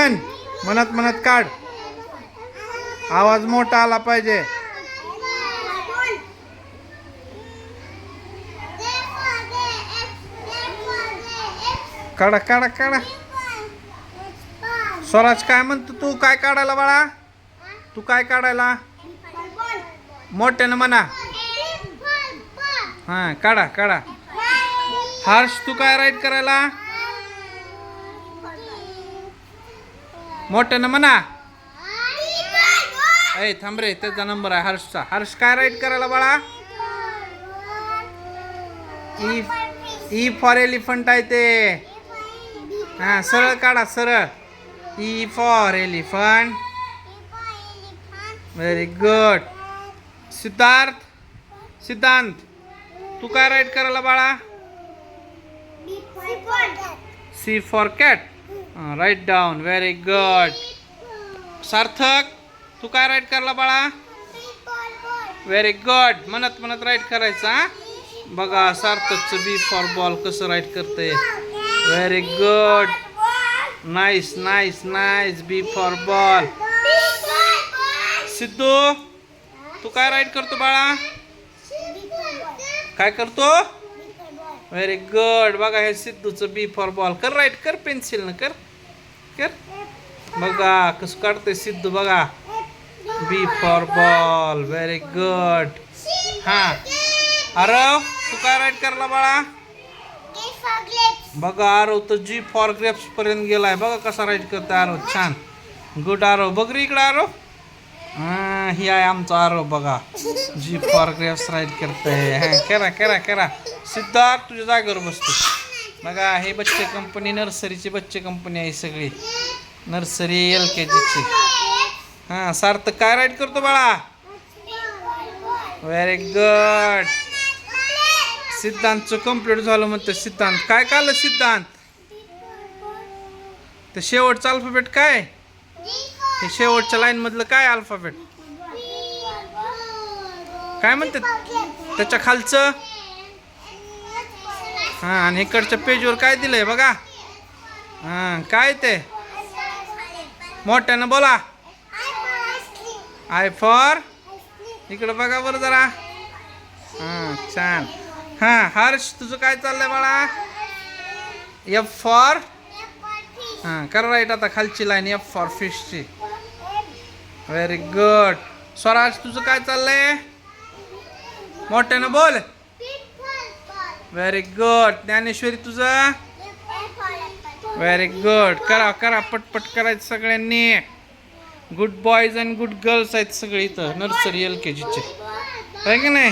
म्हण, म्हणत म्हणत काढ. आवाज मोठा आला पाहिजे. काढा काढा काढा. स्वराज काय म्हणतो, तू काय काढायला बाळा? तू काय काढायला? मोठ्यानं म्हणा. हा काढा काढा. हर्ष तू काय राईट करायला? मोठ्यानं म्हणा. ए थांब रे, त्याचा नंबर आहे हर्षचा. हर्ष काय राईट करायला बाळा? ई फॉर एलिफंट आहे ते. हा सरळ काढा सरळ. E for elephant. Very good. Siddhant तू काय राईट करायला बाळा? C for cat. Write down. Very good. Sarthak तू काय राईट करायला बाळा? Very good. म्हणत म्हणत राईट करायचा. बघा सार्थकचं बी फॉर बॉल कसं राईट करते. Very good. Nice nice nice. B for ball. Siddhu तू काय राईट करतो बाळा? काय करतो? Very good. बघा हे सिद्धूचं बी फॉर बॉल. कर राईट कर. पेन्सिल न कर कर. बघा कसं काढतोय सिद्धू. बघा बी फॉर बॉल. Very good. हा आरव तू काय राईट करला बाळा? बघा आरव तर जी फॉर ग्रेप्स पर्यंत गेलाय. बघा कसा राईट करतोय आरव. छान. गुड आरव. बघ रे इकडे आरव. हा ही आहे आमचा आरव. बघा जी फॉर ग्रेप्स राईट करतोय. करा करा करा. सिद्धार्थ तुझ्या जागेवर बसतो. बघा हे बच्चे कंपनी नर्सरीची बच्चे कंपनी आहे सगळी. नर्सरी LKGची. हा सार्थक काय राईट करतो बाळा? Very good. सिद्धांतचं कम्प्लीट झालं म्हणतं. सिद्धांत काय काढलं? सिद्धांत ते शेवटचं अल्फाबेट काय? हे शेवटच्या लाईन मधलं काय अल्फाबेट काय म्हणतात? त्याच्या खालचं. हा आणि इकडच्या पेजवर काय दिलंय बघा. हा काय ते? मोठ्यानं बोला. I for. इकडं बघा बरं जरा. हा छान. हा हर्ष तुझं काय चाललंय बाळा? F for. हा कर राईट आता खालची लाईन F फॉर फिशची. Very good. स्वराज तुझं काय चाललंय? मोठ्यानं बोल. Very good. ज्ञानेश्वरी तुझं? Very good. करा करा पटपट करायचं सगळ्यांनी. Good boys and good girls आहेत सगळे इथं नर्सरी LKGचे. आहे की नाही?